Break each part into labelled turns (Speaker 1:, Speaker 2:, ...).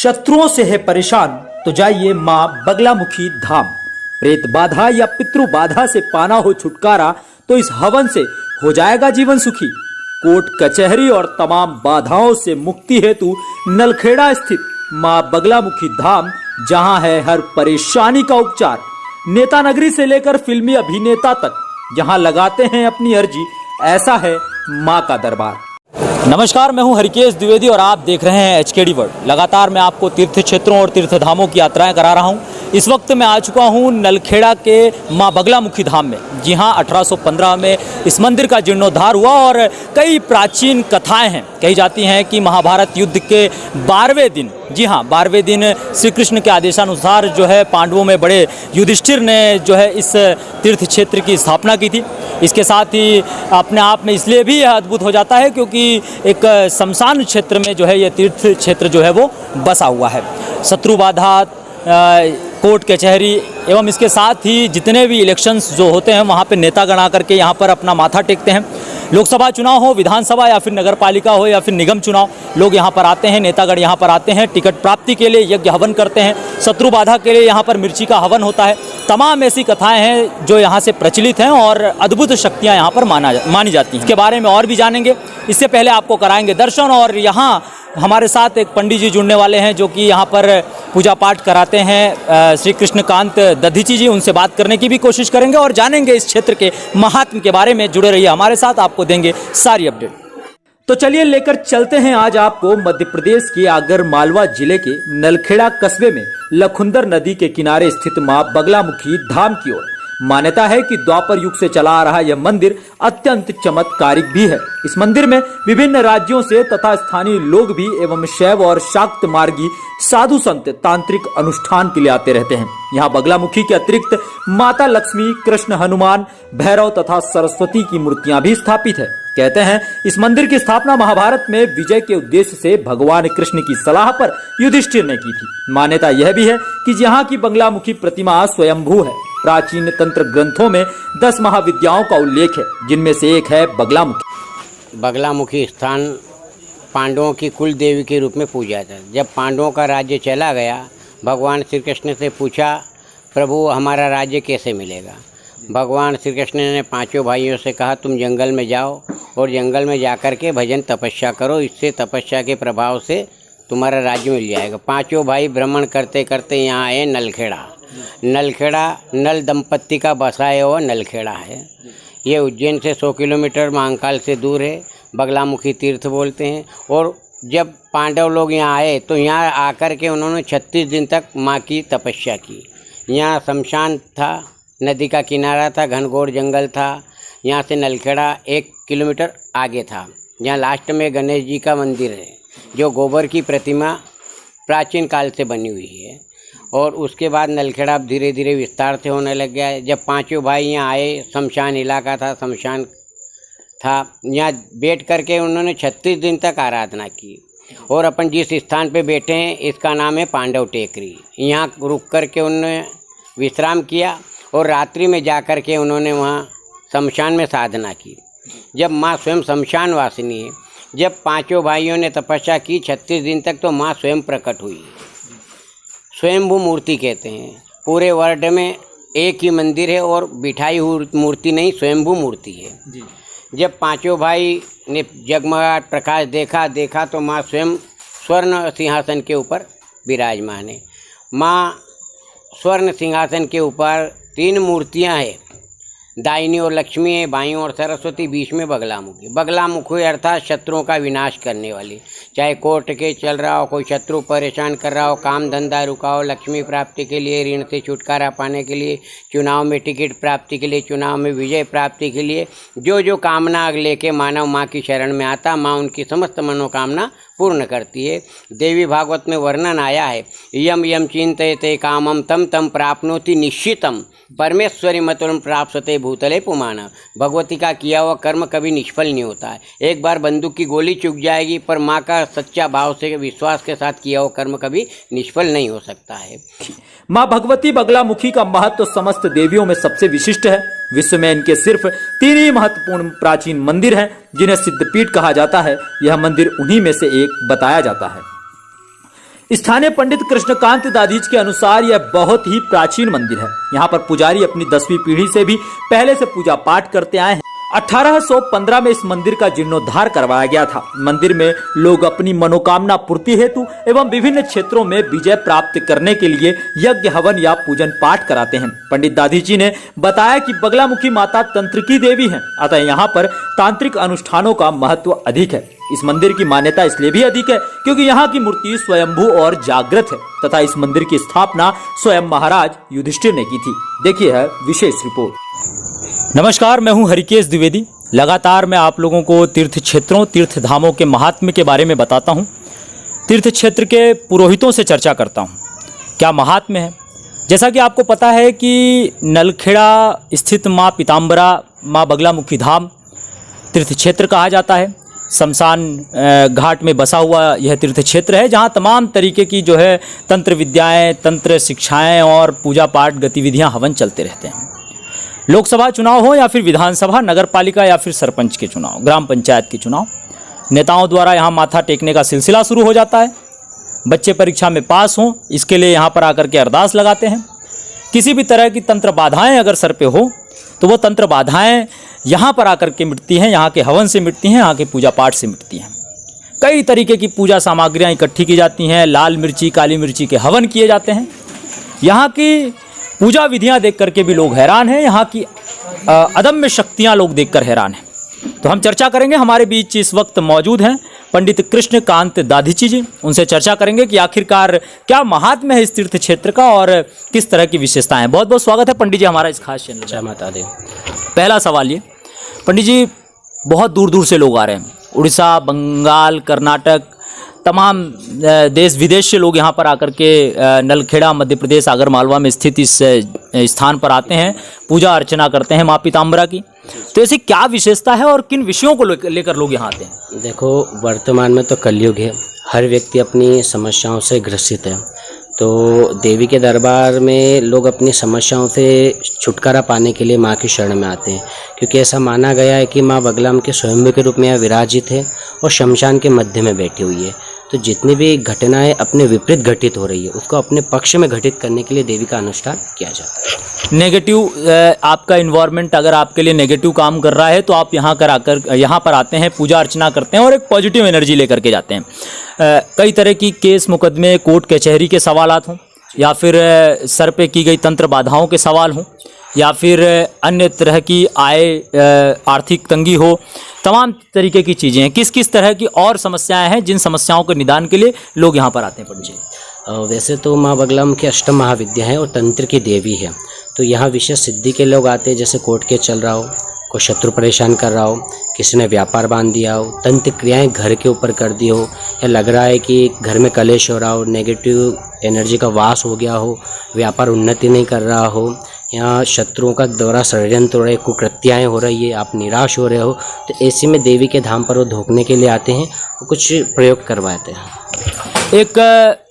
Speaker 1: शत्रुओं से है परेशान तो जाइए माँ बगलामुखी धाम। प्रेत बाधा या पितृ बाधा से पाना हो छुटकारा तो इस हवन से हो जाएगा जीवन सुखी। कोर्ट कचहरी और तमाम बाधाओं से मुक्ति हेतु नलखेड़ा स्थित माँ बगलामुखी धाम, जहां है हर परेशानी का उपचार। नेता नगरी से लेकर फिल्मी अभिनेता तक जहां लगाते हैं अपनी अर्जी, ऐसा है माँ का दरबार। नमस्कार, मैं हूं हरिकेश द्विवेदी और आप देख रहे हैं एचकेडी वर्ल्ड। लगातार मैं आपको तीर्थ क्षेत्रों और तीर्थ धामों की यात्राएं करा रहा हूं। इस वक्त मैं आ चुका हूं नलखेड़ा के मां बगलामुखी धाम में। जी हां, 1815 में इस मंदिर का जीर्णोद्धार हुआ और कई प्राचीन कथाएं हैं। कही जाती हैं कि महाभारत युद्ध के 12वें दिन, जी हां 12वें दिन, श्री कृष्ण के आदेशानुसार जो है पांडवों में बड़े युधिष्ठिर ने जो है इस तीर्थ क्षेत्र की स्थापना की थी। इसके साथ ही अपने आप में इसलिए भी यह अद्भुत हो जाता है क्योंकि एक शमशान क्षेत्र में जो है यह तीर्थ क्षेत्र जो है वो बसा हुआ है। शत्रु बाधा, कोर्ट कचहरी एवं इसके साथ ही जितने भी इलेक्शंस जो होते हैं वहाँ पे नेतागण आकर के यहाँ पर अपना माथा टेकते हैं। लोकसभा चुनाव हो, विधानसभा या फिर नगर पालिका हो या फिर निगम चुनाव, लोग यहाँ पर आते हैं, नेतागण यहाँ पर आते हैं, टिकट प्राप्ति के लिए यज्ञ हवन करते हैं। शत्रु बाधा के लिए यहाँ पर मिर्ची का हवन होता है। तमाम ऐसी कथाएं हैं जो यहाँ से प्रचलित हैं और अद्भुत शक्तियाँ यहाँ पर मानी जाती हैं। इसके बारे में और भी जानेंगे। इससे पहले आपको कराएंगे दर्शन, और यहाँ हमारे साथ एक पंडित जी जुड़ने वाले हैं जो कि यहाँ पर पूजा पाठ कराते हैं, श्री कृष्णकांत दधीची जी। उनसे बात करने की भी कोशिश करेंगे और जानेंगे इस क्षेत्र के महात्म के बारे में। जुड़े रहिए हमारे साथ, आपको देंगे सारी अपडेट। तो चलिए लेकर चलते हैं आज आपको मध्य प्रदेश के आगर मालवा जिले के नलखेड़ा कस्बे में लखुंदर नदी के किनारे स्थित मां बगलामुखी धाम की ओर। मान्यता है कि द्वापर युग से चला आ रहा यह मंदिर अत्यंत चमत्कारिक भी है। इस मंदिर में विभिन्न राज्यों से तथा स्थानीय लोग भी एवं शैव और शाक्त मार्गी साधु संत तांत्रिक अनुष्ठान के लिए आते रहते हैं। यहाँ बगलामुखी के अतिरिक्त माता लक्ष्मी, कृष्ण, हनुमान, भैरव तथा सरस्वती की मूर्तियां भी स्थापित है। कहते हैं इस मंदिर की स्थापना महाभारत में विजय के उद्देश्य से भगवान कृष्ण की सलाह पर युधिष्ठिर ने की थी। मान्यता यह भी है कि यहाँ की बगलामुखी प्रतिमा स्वयंभू है। प्राचीन तंत्र ग्रंथों में 10 महाविद्याओं का उल्लेख है, जिनमें से एक है बगलामुखी।
Speaker 2: बगलामुखी स्थान पांडवों की कुल देवी के रूप में पूजा जाता है। जब पांडवों का राज्य चला गया, भगवान श्री कृष्ण से पूछा, प्रभु हमारा राज्य कैसे मिलेगा। भगवान श्री कृष्ण ने 5 भाइयों से कहा, तुम जंगल में जाओ और जंगल में जाकर के भजन तपस्या करो, इससे तपस्या के प्रभाव से तुम्हारा राज्य मिल जाएगा। 5 भाई भ्रमण करते करते यहाँ आए नलखेड़ा। नलखेड़ा नल दंपत्ति का बसाया हुआ नलखेड़ा है। ये उज्जैन से 100 किलोमीटर महाकाल से दूर है। बगलामुखी तीर्थ बोलते हैं। और जब पांडव लोग यहाँ आए तो यहाँ आकर के उन्होंने 36 दिन तक माँ की तपस्या की। यहाँ शमशान था, नदी का किनारा था, घनघोर जंगल था। यहाँ से नलखेड़ा 1 किलोमीटर आगे था। यहाँ लास्ट में गणेश जी का मंदिर है, जो गोबर की प्रतिमा प्राचीन काल से बनी हुई है। और उसके बाद नलखेड़ा धीरे धीरे विस्तार से होने लग गया है। जब 5 भाई यहाँ आए, शमशान इलाका था, शमशान था, यहाँ बैठ करके उन्होंने 36 दिन तक आराधना की। और अपन जिस स्थान पे बैठे हैं इसका नाम है पांडव टेकरी। यहाँ रुक करके उन्होंने विश्राम किया और रात्रि में जा कर के उन्होंने वहाँ शमशान में साधना की। जब माँ स्वयं शमशान वासिनी है, जब 5 भाइयों ने तपस्या की 36 दिन तक, तो माँ स्वयं प्रकट हुई। स्वयंभू मूर्ति कहते हैं। पूरे वर्ल्ड में एक ही मंदिर है और बिठाई हुई मूर्ति नहीं, स्वयंभू मूर्ति है जी। जब 5 भाई ने जगमगाट प्रकाश देखा तो माँ स्वयं स्वर्ण सिंहासन के ऊपर विराजमान है। माँ स्वर्ण सिंहासन के ऊपर 3 मूर्तियां हैं। दाहिनी ओर लक्ष्मी है, बाईं ओर सरस्वती, बीच में बगलामुखी। बगलामुखी अर्थात शत्रुओं का विनाश करने वाली। चाहे कोर्ट के चल रहा हो, कोई शत्रु परेशान कर रहा हो, काम धंधा रुका हो, लक्ष्मी प्राप्ति के लिए, ऋण से छुटकारा पाने के लिए, चुनाव में टिकट प्राप्ति के लिए, चुनाव में विजय प्राप्ति के लिए, जो कामना लेके मानव माँ की शरण में आता, माँ उनकी समस्त मनोकामना पूर्ण करती है। देवी भागवत में वर्णन आया है, यम यम चिंतयते कामम तम तम प्राप्नोति निश्चितम परमेश्वरी मतुलम प्राप्सते भूतले पुमान। भगवती का किया हुआ कर्म कभी निष्फल नहीं होता है। एक बार बंदूक की गोली चुक जाएगी, पर माँ का सच्चा भाव से विश्वास के साथ किया हुआ कर्म कभी निष्फल नहीं हो सकता है।
Speaker 1: माँ भगवती बगलामुखी का महत्व समस्त देवियों में सबसे विशिष्ट है। विश्व में इनके सिर्फ 3 ही महत्वपूर्ण प्राचीन मंदिर हैं, जिन्हें सिद्धपीठ कहा जाता है। यह मंदिर उन्हीं में से एक बताया जाता है। स्थानीय पंडित कृष्णकांत दाधीच के अनुसार यह बहुत ही प्राचीन मंदिर है। यहाँ पर पुजारी अपनी 10वीं पीढ़ी से भी पहले से पूजा पाठ करते आए हैं। 1815 में इस मंदिर का जीर्णोद्धार करवाया गया था। मंदिर में लोग अपनी मनोकामना पूर्ति हेतु एवं विभिन्न क्षेत्रों में विजय प्राप्त करने के लिए यज्ञ हवन या पूजन पाठ कराते हैं। पंडित दाधी जी ने बताया कि बगलामुखी माता तंत्र की देवी है, अतः यहाँ पर तांत्रिक अनुष्ठानों का महत्व अधिक है। इस मंदिर की मान्यता इसलिए भी अधिक है क्योंकि यहाँ की मूर्ति स्वयंभू और जागृत है तथा इस मंदिर की स्थापना स्वयं महाराज युधिष्ठिर ने की थी। देखिए है विशेष रिपोर्ट। नमस्कार, मैं हूं हरिकेश द्विवेदी। लगातार मैं आप लोगों को तीर्थ क्षेत्रों, तीर्थ धामों के महात्म्य के बारे में बताता हूं। तीर्थ क्षेत्र के पुरोहितों से चर्चा करता हूं, क्या महात्म्य है। जैसा कि आपको पता है कि नलखेड़ा स्थित माँ पीताम्बरा, माँ बगलामुखी धाम तीर्थ क्षेत्र कहा जाता है। शमशान घाट में बसा हुआ यह तीर्थ क्षेत्र है जहाँ तमाम तरीके की जो है तंत्र विद्याएँ, तंत्र शिक्षाएँ और पूजा पाठ गतिविधियाँ हवन चलते रहते हैं। लोकसभा चुनाव हो या फिर विधानसभा, नगर पालिका या फिर सरपंच के चुनाव, ग्राम पंचायत के चुनाव, नेताओं द्वारा यहाँ माथा टेकने का सिलसिला शुरू हो जाता है। बच्चे परीक्षा में पास हों इसके लिए यहाँ पर आकर के अरदास लगाते हैं। किसी भी तरह की तंत्र बाधाएं अगर सर पे हो तो वो तंत्र बाधाएं यहाँ पर आकर के मिटती हैं, यहाँ के हवन से मिटती हैं, यहाँ के पूजा पाठ से मिटती हैं। कई तरीके की पूजा सामग्रियाँ इकट्ठी की जाती हैं। लाल मिर्ची, काली मिर्ची के हवन किए जाते हैं। यहाँ की पूजा विधियां देख करके भी लोग हैरान हैं। यहाँ की अदम्य शक्तियां लोग देखकर हैरान हैं। तो हम चर्चा करेंगे। हमारे बीच इस वक्त मौजूद हैं पंडित कृष्णकांत दाधीची जी। उनसे चर्चा करेंगे कि आखिरकार क्या महात्म्य है इस तीर्थ क्षेत्र का और किस तरह की विशेषताएं हैं। बहुत बहुत स्वागत है पंडित जी हमारा इस खास चैनल।
Speaker 2: जय माता दी।
Speaker 1: पहला सवाल ये, पंडित जी बहुत दूर दूर से लोग आ रहे हैं, उड़ीसा, बंगाल, कर्नाटक, तमाम देश विदेश से लोग यहाँ पर आकर के नलखेड़ा मध्य प्रदेश आगर मालवा में स्थित इस स्थान पर आते हैं, पूजा अर्चना करते हैं माँ पीताम्बरा की। तो ऐसी क्या विशेषता है और किन विषयों को लेकर लोग यहाँ आते हैं?
Speaker 2: देखो, वर्तमान में तो कलयुग है, हर व्यक्ति अपनी समस्याओं से ग्रसित है। तो देवी के दरबार में लोग अपनी समस्याओं से छुटकारा पाने के लिए माँ की शरण में आते हैं, क्योंकि ऐसा माना गया है कि माँ बगलाम के स्वयंभू के रूप में विराजित है और शमशान के मध्य में बैठी हुई है। तो जितनी भी घटनाएं अपने विपरीत घटित हो रही है उसको अपने पक्ष में घटित करने के लिए देवी का अनुष्ठान किया जाता है।
Speaker 1: नेगेटिव आपका इन्वायरमेंट अगर आपके लिए नेगेटिव काम कर रहा है तो आप यहाँ पर आते हैं, पूजा अर्चना करते हैं और एक पॉजिटिव एनर्जी लेकर के जाते हैं। कई तरह की केस मुकदमे, कोर्ट कचहरी के सवालात हों या फिर सर पे की गई तंत्र बाधाओं के सवाल हों या फिर अन्य तरह की आर्थिक तंगी हो, तमाम तरीके की चीज़ें हैं। किस किस तरह की और समस्याएं हैं जिन समस्याओं के निदान के लिए लोग यहाँ पर आते हैं पंडित जी?
Speaker 2: वैसे तो माँ बगलाम की अष्टम महाविद्या है और तंत्र की देवी है। तो यहाँ विशेष सिद्धि के लोग आते हैं, जैसे कोर्ट केस चल रहा हो, कोई शत्रु परेशान कर रहा हो, किसी ने व्यापार बांध दिया हो, तंत्र क्रियाएं घर के ऊपर कर दी हो, या लग रहा है कि घर में कलेश हो रहा हो, नेगेटिव एनर्जी का वास हो गया हो, व्यापार उन्नति नहीं कर रहा हो, या शत्रुओं का द्वारा षड्यंत्र हो रहे, कुकृत्याएँ हो रही है, आप निराश हो रहे हो, तो ऐसे में देवी के धाम पर वो धोखने के लिए आते हैं और कुछ प्रयोग करवाते हैं।
Speaker 1: एक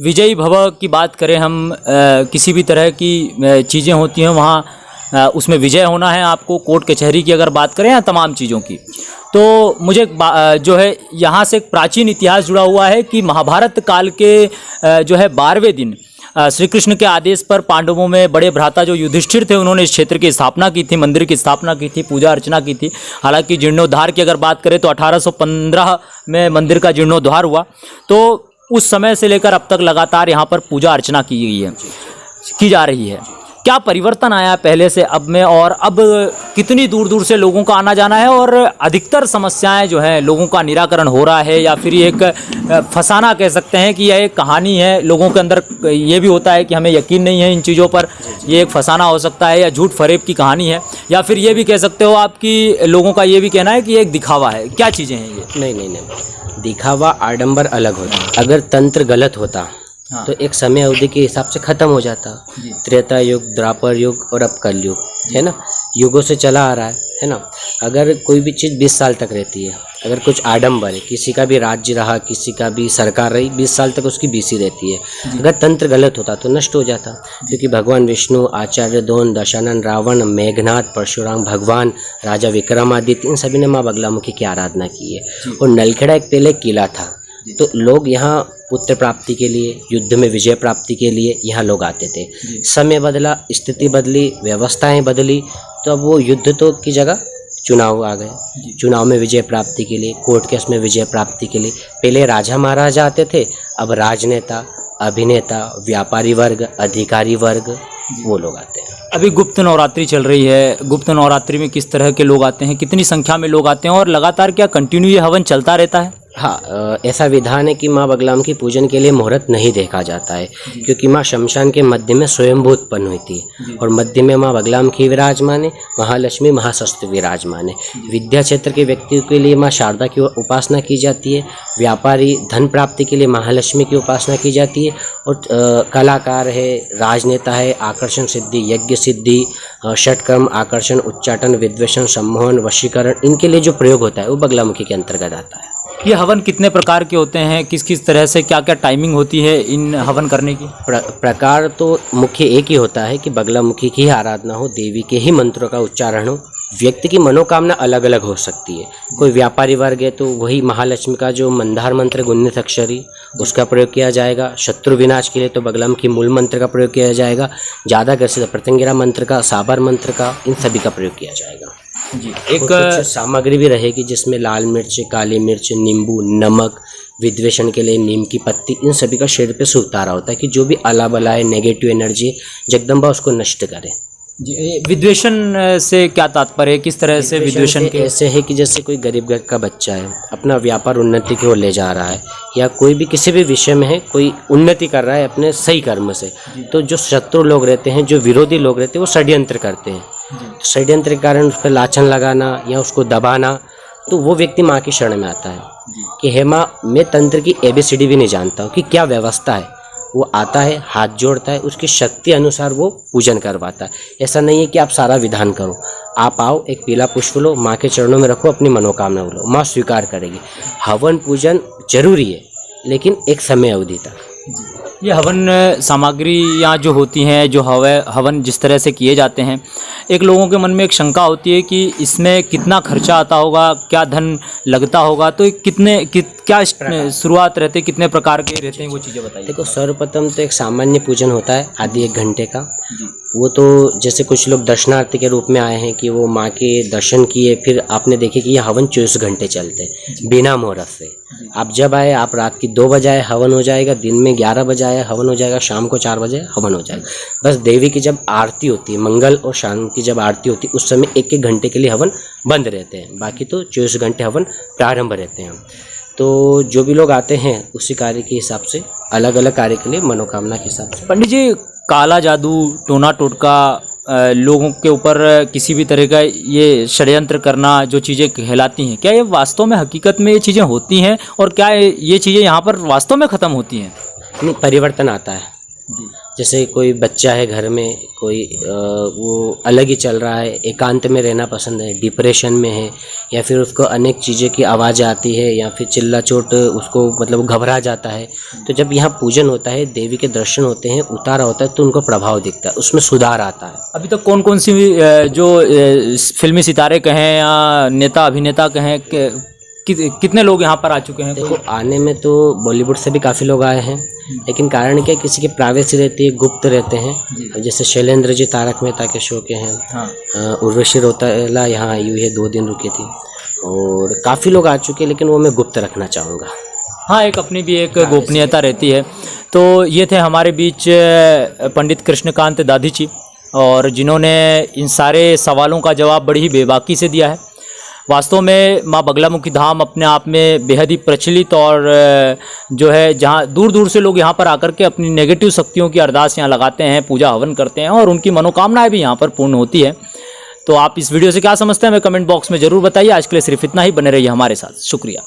Speaker 1: विजयी भव की बात करें हम, किसी भी तरह की चीज़ें होती हैं वहाँ उसमें विजय होना है आपको। कोर्ट कचहरी की अगर बात करें या तमाम चीज़ों की, तो मुझे जो है यहाँ से एक प्राचीन इतिहास जुड़ा हुआ है कि महाभारत काल के जो है 12वें दिन श्री कृष्ण के आदेश पर पांडवों में बड़े भ्राता जो युधिष्ठिर थे उन्होंने इस क्षेत्र की स्थापना की थी, मंदिर की स्थापना की थी, पूजा अर्चना की थी। हालांकि जीर्णोद्धार की अगर बात करें तो 1815 में मंदिर का जीर्णोद्धार हुआ। तो उस समय से लेकर अब तक लगातार यहाँ पर पूजा अर्चना की जा रही है। क्या परिवर्तन आया पहले से अब में, और अब कितनी दूर दूर से लोगों का आना जाना है और अधिकतर समस्याएं जो है लोगों का निराकरण हो रहा है, या फिर ये एक फसाना कह सकते हैं कि यह एक कहानी है। लोगों के अंदर ये भी होता है कि हमें यकीन नहीं है इन चीज़ों पर, ये एक फसाना हो सकता है या झूठ फरेब की कहानी है, या फिर ये भी कह सकते हो आपकी लोगों का ये भी कहना है कि ये एक दिखावा है। क्या चीज़ें हैं ये?
Speaker 2: नहीं, दिखावा आडंबर अलग होता। अगर तंत्र गलत होता तो एक समय अवधि के हिसाब से खत्म हो जाता। त्रेता युग, द्वापर युग और अब कल युग है ना, युगों से चला आ रहा है ना। अगर कोई भी चीज़ 20 साल तक रहती है, अगर कुछ आडंबर है, किसी का भी राज्य रहा, किसी का भी सरकार रही, 20 साल तक उसकी बीसी रहती है। अगर तंत्र गलत होता तो नष्ट हो जाता, क्योंकि भगवान विष्णु, आचार्य द्रोण, दशानन, रावण, मेघनाथ, परशुराम भगवान, राजा विक्रमादित्य, इन सभी ने माँ बगलामुखी की आराधना की है। और नलखेड़ा एक पहले किला था,
Speaker 3: तो लोग यहाँ पुत्र प्राप्ति के लिए, युद्ध में विजय प्राप्ति के लिए यहाँ लोग आते थे। समय बदला, स्थिति बदली, व्यवस्थाएं बदली, तो अब वो युद्ध तो की जगह चुनाव आ गए। चुनाव में विजय प्राप्ति के लिए, कोर्ट केस में विजय प्राप्ति के लिए पहले राजा महाराजा आते थे, अब राजनेता, अभिनेता, व्यापारी वर्ग, अधिकारी वर्ग, वो लोग आते हैं।
Speaker 1: अभी गुप्त नवरात्रि चल रही है, गुप्त नवरात्रि में किस तरह के लोग आते हैं, कितनी संख्या में लोग आते हैं और लगातार क्या कंटिन्यू ये हवन चलता रहता है?
Speaker 3: हाँ, ऐसा विधान है कि माँ बगलाम की पूजन के लिए मुहूर्त नहीं देखा जाता है, क्योंकि माँ शमशान के मध्य में स्वयंभू उत्पन्न हुई है और मध्य में माँ बगलाम की विराजमान है, महालक्ष्मी महाशस्त्र विराजमान है। विद्या क्षेत्र के व्यक्तियों के लिए माँ शारदा की उपासना की जाती है, व्यापारी धन प्राप्ति के लिए महालक्ष्मी की उपासना की जाती है, और कलाकार है, राजनेता है, आकर्षण सिद्धि, यज्ञ सिद्धि, षटकर्म, आकर्षण, उच्चाटन, विद्वेषण, सम्मोहन, वशीकरण, इनके लिए जो प्रयोग होता है वो बगलामुखी के अंतर्गत आता है।
Speaker 1: ये हवन कितने प्रकार के होते हैं, किस किस तरह से, क्या क्या टाइमिंग होती है इन हवन करने की?
Speaker 3: प्रकार तो मुख्य एक ही होता है कि बगलामुखी की ही आराधना हो, देवी के ही मंत्रों का उच्चारण हो। व्यक्ति की मनोकामना अलग अलग हो सकती है। कोई व्यापारी वर्ग है तो वही महालक्ष्मी का जो मंदार मंत्र 19 अक्षरी, उसका प्रयोग किया जाएगा। शत्रु विनाश के लिए तो बगलामुखी मूल मंत्र का प्रयोग किया जाएगा। ज़्यादा ग्रसित प्रत्यंगिरा मंत्र का, साबर मंत्र का, इन सभी का प्रयोग किया जाएगा। एक कुछ सामग्री भी रहेगी जिसमें लाल मिर्च, काली मिर्च, नींबू, नमक, विद्वेषण के लिए नीम की पत्ती, इन सभी का शरीर पे से उतारा होता है कि जो भी अला बलाए नेगेटिव एनर्जी जगदम्बा उसको नष्ट करे।
Speaker 1: विद्वेषण से क्या तात्पर्य है, किस तरह से विद्वेषण के?
Speaker 3: ऐसे है कि जैसे कोई गरीब घर का बच्चा है, अपना व्यापार उन्नति की ओर ले जा रहा है, या कोई भी किसी भी विषय में है, कोई उन्नति कर रहा है अपने सही कर्म से, तो जो शत्रु लोग रहते हैं, जो विरोधी लोग रहते हैं, वो षड्यंत्र करते हैं। तो षड्यंत्र के कारण उस पर लाछन लगाना या उसको दबाना, तो वो व्यक्ति माँ की शरण में आता है कि हे माँ, मैं तंत्र की ABCD भी नहीं जानता हूँ कि क्या व्यवस्था है। वो आता है, हाथ जोड़ता है, उसकी शक्ति अनुसार वो पूजन करवाता है। ऐसा नहीं है कि आप सारा विधान करो, आप आओ, एक पीला पुष्प लो, माँ के चरणों में रखो, अपनी मनोकामना बोलो, माँ स्वीकार करेगी। हवन पूजन जरूरी है, लेकिन एक समय अवधि तक।
Speaker 1: ये हवन सामग्रियाँ जो होती हैं, जो हवन जिस तरह से किए जाते हैं, एक लोगों के मन में एक शंका होती है कि इसमें कितना खर्चा आता होगा, क्या धन लगता होगा, तो क्या शुरुआत रहते, कितने प्रकार के रहते हैं, वो चीज़ें बताइए।
Speaker 3: देखो, सर्वप्रथम तो एक सामान्य पूजन होता है आधे 1 घंटे का। वो तो जैसे कुछ लोग दर्शनार्थी के रूप में आए हैं कि वो माँ के दर्शन किए, फिर आपने देखे कि ये हवन 24 घंटे चलते हैं बिना मुहूर्त से। आप जब आए, आप रात की 2 बजे आए, हवन हो जाएगा, दिन में 11 बजे आए, हवन हो जाएगा, शाम को 4 बजे हवन हो जाएगा। बस देवी की जब आरती होती है, मंगल और शाम की जब आरती होती है, उस समय 1-1 घंटे के लिए हवन बंद रहते हैं, बाकी तो 24 घंटे हवन प्रारंभ रहते हैं। तो जो भी लोग आते हैं उसी कार्य के हिसाब से, अलग अलग कार्य के लिए मनोकामना के हिसाब से।
Speaker 1: पंडित जी, काला जादू, टोना टोटका, लोगों के ऊपर किसी भी तरह का ये षड्यंत्र करना, जो चीज़ें कहलाती हैं, क्या ये वास्तव में हकीकत में ये चीज़ें होती हैं, और क्या ये चीज़ें यहाँ पर वास्तव में ख़त्म होती हैं?
Speaker 3: नहीं, परिवर्तन आता है। जैसे कोई बच्चा है घर में, कोई वो अलग ही चल रहा है, एकांत में रहना पसंद है, डिप्रेशन में है, या फिर उसको अनेक चीज़ें की आवाज़ आती है, या फिर चिल्ला चोट उसको मतलब घबरा जाता है, तो जब यहाँ पूजन होता है, देवी के दर्शन होते हैं, उतारा होता है, तो उनको प्रभाव दिखता है, उसमें सुधार आता है।
Speaker 1: अभी तक कौन कौन सी जो फिल्मी सितारे कहें या नेता अभिनेता कहें, कितने लोग यहाँ पर आ चुके हैं?
Speaker 3: देखो, आने में तो बॉलीवुड से भी काफ़ी लोग आए हैं, लेकिन कारण क्या, किसी की प्राइवेसी रहती है, गुप्त रहते हैं। जैसे शैलेंद्र जी तारक मेहता के शो के हैं। हाँ। उर्वशी रौतेला यहाँ आई हुई है, 2 दिन रुकी थी, और काफ़ी लोग आ चुके हैं, लेकिन वो मैं गुप्त रखना चाहूँगा।
Speaker 1: हाँ, एक अपनी भी एक गोपनीयता रहती है। तो ये थे हमारे बीच पंडित कृष्णकांत दाधी जी, और जिन्होंने इन सारे सवालों का जवाब बड़ी ही बेबाकी से दिया है। वास्तव में माँ बगलामुखी धाम अपने आप में बेहद ही प्रचलित, और जो है जहाँ दूर दूर से लोग यहाँ पर आकर के अपनी नेगेटिव शक्तियों की अरदास यहाँ लगाते हैं, पूजा हवन करते हैं, और उनकी मनोकामनाएं भी यहाँ पर पूर्ण होती है। तो आप इस वीडियो से क्या समझते हैं, हमें कमेंट बॉक्स में ज़रूर बताइए। आज के लिए सिर्फ इतना ही, बने रहिए हमारे साथ। शुक्रिया।